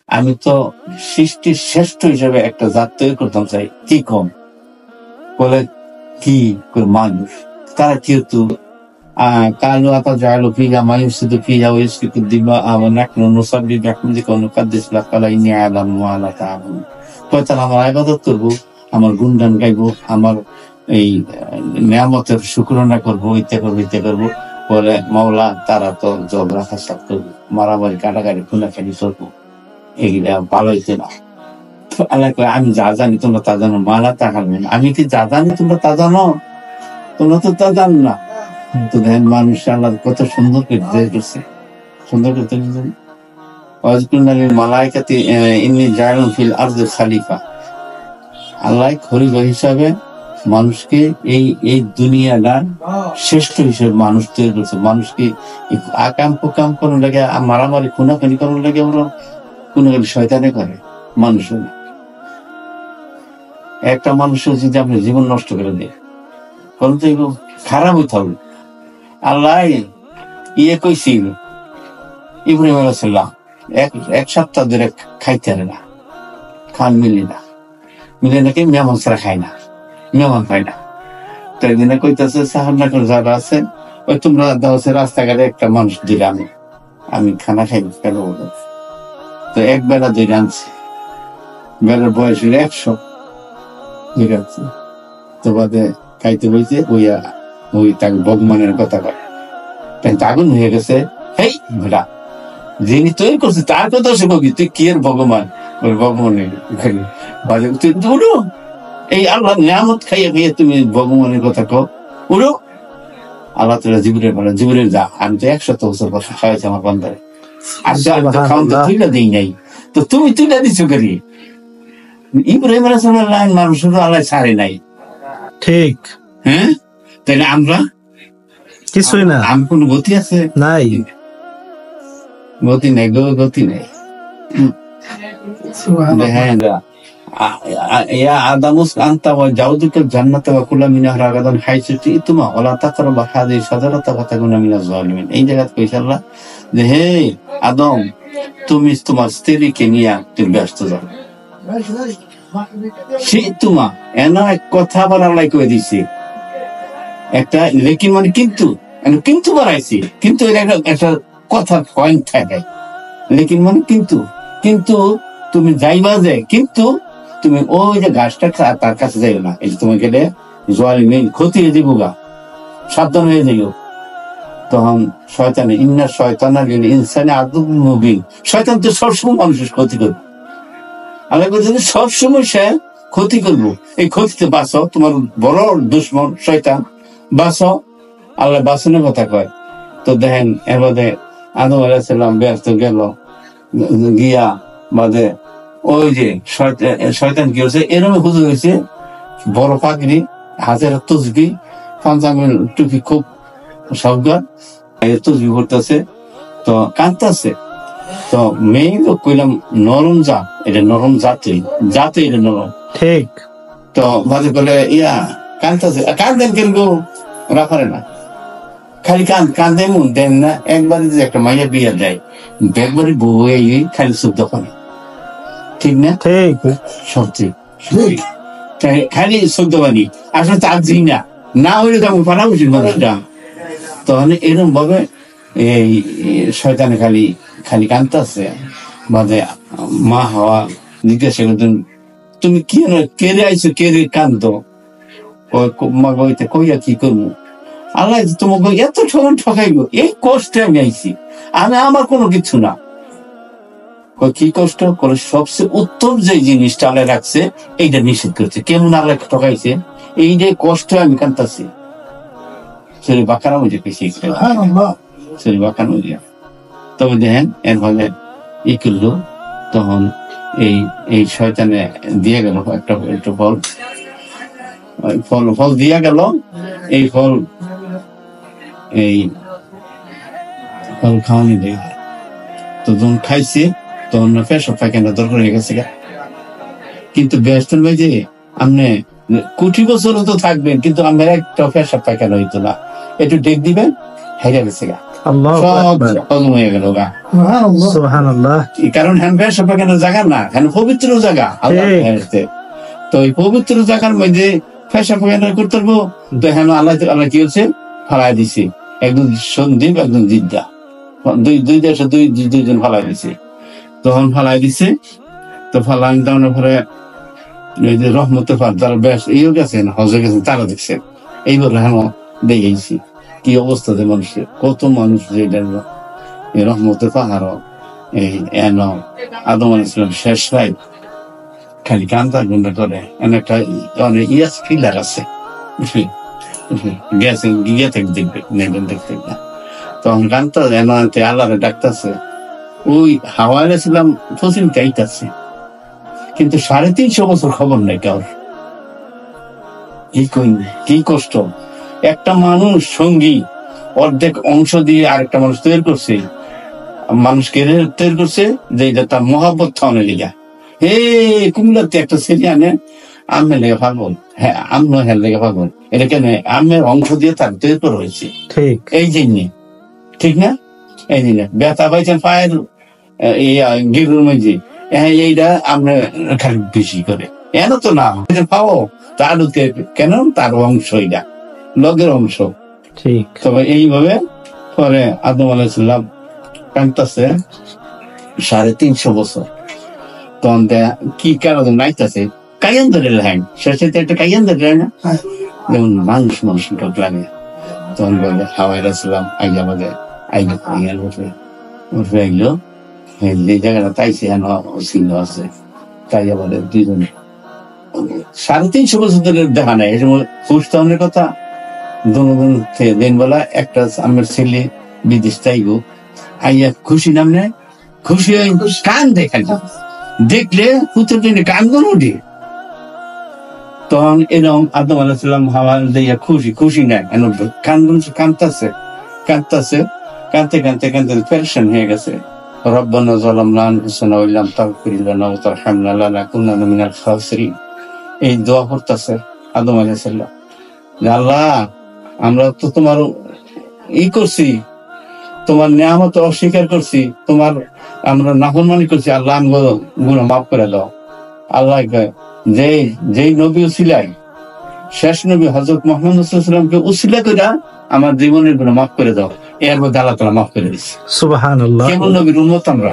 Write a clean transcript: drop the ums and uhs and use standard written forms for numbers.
আমি তো সৃষ্টির শ্রেষ্ঠ হিসেবে একটা জাত তৈরি করতাম চাই, কি কম বলে কি মানুষ তারা কিন্তু قالوا أتجعل فيها ما يفسد فيها ويسفك الدماء ونحن نصلي بحمدك ونقدس لك قال إني أعلم ما لا تعلمون। তাহলে আমার ইবাদত করবো, আমার গুণগান গাইবো, আমার এই নিয়ামতের শুকরানা করবো, ইত্যা করবো। বলে মাওলা তারা তো ঝগড়া ফাসাদ করবো, মারামারি কাটাকাটি খুনাখানি করবো, এগুলা ভালো হইতে না। তো আল্লাহ কয় আমি যা জানি তোমরা তা জানো, মালা তা হারবেন, আমি কি যা জানি তোমরা তা জানো? তোমরা তো তা জানো না। তো দেখেন মানুষ আল্লাহ কত সুন্দর করে দিয়েছে, সুন্দর করতে মালাইকাতি ইন্নী জাইলুন ফিল আরদি খলিফা। আল্লাহ খলিফা হিসাবে মানুষকে এই দুনিয়াটার শ্রেষ্ঠ হিসেবে মানুষ তৈরি করছে। মানুষকে আকাম কুকাম করার লাগে, মারামারি খুনাখানি করার লাগে ওরা খুনাখানি শয়তানে করে, মানুষ না। একটা মানুষের যদি আপনি জীবন নষ্ট করে দেয়, কারণ তো এগুলো খারাপ হইতে হবে। আল্লাহ কইছিল ইব্রাহিম আলাইহিস সালাম এক সপ্তাহ ধরে খাইতে পারে না, খান মিলে নাকি মেহমান ছাড়া খায় না, মেহমান পায় না। তো একদিন কইতেছে সাহান্না করে যারা আছে, ওই তোমরা দাওছে রাস্তাঘাটে একটা মানুষ দিলে আমি খানা খাইব কেন বলো। তো এক বেলা ধরে আনছে, বেলার বয়স 100 ধরে আনছে। তো বাদে খাইতে বইছে, ওই তাকে ভগবানের কথা কয়, আগুন হয়ে গেছে। হেই বেটা, যিনি তৈরি করছে তার কথা সে কবি, তুই কি এর ভগবান? ভগবানের তুই উড়ো, এই আল্লাহ নিয়ামত খাইয়ে তুমি ভগবানের কথা কও, উড়ো। আল্লাহ তাআলা জিবরিল যা, আমি তো 100 বছর বছর খাওয়াইছি আমার বান্দারে, আর খাওয়ান তো তুইলা দেই নাই, তো তুমি তুইলা দিছো করি। ইব্রাহিম আলাইহিস সালামের লাইন মানুষের আল্লাহ ছাড়ে নাই, ঠিক? হ্যাঁ, তাহলে আমরা কিছুই না, আমি কোন গতি আছে? নাই, গতি নাই, গতি নাই। আদামুস আনতা ওয়া জাউদুকা জান্নাতা ওয়া কুলা মিনহা রাগাদান হাইসু তুমা ওয়ালা তাকরাবা হাযিহি শাজারাতা ফাতাকুনা মিনাজ জালিমিন। এই জায়গায় কইছে আল্লাহ যে হে আদম, তুমি তোমার স্ত্রীকে নিয়ে তুমি ব্যস্ত যাও। সে তোমা এনা এক কথা আবার আল্লাহ কই দিছে, একটা লেকিন মানে কিন্তু বাড়াইছি, কিন্তু একটা কথা পয়েন্ট থাকে, লেকিন মানে কিন্তু তুমি যাইবা যে, কিন্তু তুমি ওই যে গাছটা তার কাছে যাইও না, এই তোমাকে গেলে জালিমিন ক্ষতি হয়ে দিব গা, সাবধান হয়ে যাইও। তখন শয়তানে ইন্নার শয়তানা লিল ইনসানি আদুউম মুবিন, শয়তান তো সবসময় মানুষের ক্ষতি করবে। আল্লাহ বলছেন সবসময় সে ক্ষতি করবো, এই ক্ষতিতে বাঁচো, তোমার বড় দুশ্মন শয়তান, বাঁচো। আল্লাহ বাঁচানোর কথা কয়। তো দেখেন এবারে আদম আলাইহিস সালাম ব্যস্ত গেল, গিয়া বাদে ওই যে শয়তান কি হয়েছে, এরকম হুজুর হয়েছে, বড় পাগড়ি, হাতের তসবি, পাঞ্জাবের টুপি, খুব সবগার তসবি করতেছে, তো কাঁদতেছে। তো মেয়ে তো কইলাম নরম জাত, এটা নরম জাতে এটা নরম, ঠিক? তো বাদে বলে কাঁদতেছে, কাঁদেন কেন গো? ওরা পারে না, খালি কান্দে মন দেন না। একবারে যে একটা মাইয়া বিয়া দেয়, একবারে বউ খালি শুদ্ধ করে, ঠিক না? ঠিক, সত্যি খালি শুদ্ধ বানি, আসলে তার জি না হইলে তো আমি পারা উচিত মানুষটা। তখন এরকম ভাবে এই শয়তানে খালি কান্দতেছে। বাদে মা হওয়া জিজ্ঞাসা করতেন, তুমি কি কেড়ে আইছো, কেড়ে কান্দ? মা বইতে কইয়া কি করবো, আল্লাহ তোমাকে এত ঠকাইবো, এই কষ্টে আমি আইছি, আমার কোনো কিছু না। কি কষ্ট করে? সবচেয়ে উত্তম যে জিনিসটা আল্লাহ রাখছে এইটা নিষেধ করছে। কেমন আল্লাহ ঠকাইছে, এই যে কষ্ট আমি কান্তাছি। শরীর বাঁকানো বুঝে পেয়েছি, শরীর বাঁকানো বুঝিয়া। তবে দেখেন এরভাবে করলো, তখন এই শয়তানে দিয়ে গেল একটা ফল দিয়া গেল। এই ফল খাওয়ানি দেয়, তো যখন খাইছে তখন পেশাব পায়খানা দরকার হয়ে গেছে। কিন্তু ব্যস্তের ভাই যে আপনি কোটি বছরও তো থাকবেন, কিন্তু আমার একটা পেশাব পায়খানা হইতো না, একটু ডেক দিবেন হেরে গেছে গা। আল্লাহু সব আকবার। হজম হয়ে গেল গা। সুবহানাল্লাহ। কারণ হ্যান পেশাব পায়খানা জায়গা না, হ্যান পবিত্র জায়গা আল্লাহ ঠিক। হেরতে। তো এই পবিত্র জায়গার মধ্যে পেশাব পায়খানা করতে পারবো, তো হ্যান আল্লাহ আল্লাহ কি হচ্ছে ফালাই দিছে, একজন সন্দীপ একজন জিদ্দা, দুই দেশে দুইজন ফালাই দিছে। তখন ফালাই দিছে, তো ফালাই দেওয়ার পরে ওই যে রহমতে ফার যারা বেশ ইয়ে গেছেন হজে গেছেন তারা দেখছেন এইবার হ্যাঁ দেখেছি কি অবস্থাতে মানুষের, কত মানুষ যে এই রহমতে পাহাড় এই এন আদম আলাইহিস সালাম শেষ রায় খালি কান্তা গুন্ডা করে, এন একটা অনেক ইয়াস ফিলার আছে গেছে গিয়ে থেকে দেখবে নেবেন দেখতে না, তখন কান্তা এন আল্লাহ ডাকতেছে, ওই হাওয়ায় ছিলাম ফসিল চাইতেছে, কিন্তু 350 বছর খবর নেই কার। কি কষ্ট, একটা মানুষ সঙ্গী অর্ধেক অংশ দিয়ে আরেকটা মানুষ তৈরি করছে, মানুষকে তৈরি করছে যে এটা তার মহাব্বত থাউনে লিগা। হে কুমিল্লাতে একটা ছেলে আনে আমের লেগে পাগল, হ্যাঁ আমিও হ্যাঁ লেগে পাগল, এটা কেন আমের অংশ দিয়ে তার তৈরি করা হয়েছে, ঠিক এই জন্যে, ঠিক না? এই জন্য ব্যথা পাইছেন পায়ের গিরুর মধ্যে, এইটা আপনার খালি বেশি করে এন তো না পাও তার কেন তার অংশ, এটা লগের অংশ। ঠিক। তবে এইভাবে পরে আদম আলাইহিস সালাম কাঁদতেছে 350 বছর, তখন কি কারণে নাইতেছে কাইয়ান ধরে লেন শেষে একটা কাইয়ান ধরে না, যেমন মানুষ ঢোক লাগে, তখন বলে হাওয়াই রাসলাম আইয়া বাজে আইলো আইয়ার উঠে উঠে আইলো যে জায়গাটা তাইছে হেন চিহ্ন আছে, তাই আবার দুইজন 350 বছর ধরে দেখা নাই এই সময় হুস্তানের কথা। দিন বেলা একটা আমার ছেলে বিদেশ চাইব আইয়া খুশি নামনে খুশি হয়ে কান দেখালি, দেখলে পুত্র কানগুন উঠে, তখন এরকম আদম আলাইহিস সালাম হাওয়া দিয়া খুশি নাই কানগুন কাঁদতেছে কাঁদতে পেরেশান হয়ে গেছে। রব্বানা যালামনা আনফুসানা ওয়া ইল্লাম তাগফির লানা ওয়া তারহামনা লানাকুনান্না মিনাল খাসিরিন, এই দোয়া করতেছে আদম আলাইহিস সালাম, আল্লাহ আমরা তো তোমার করছি, তোমার নিয়ামত অস্বীকার করছি, তোমার আমরা নাফরমানি করছি, আল্লাহ আমগো গুনাহ মাফ করে দাও। আল্লাহ যেই নবী উসিলাই শেষ নবী হযরত মুহাম্মদ সাল্লাল্লাহু আলাইহি ওয়াসাল্লামকে উসিলা করে আমার জীবনের গুনাহ মাফ করে দাও, এর মধ্যে আল্লাহ তাআলা মাফ করে দিয়েছে। সুবহানাল্লাহ। কেমন নবীর উম্মত আমরা।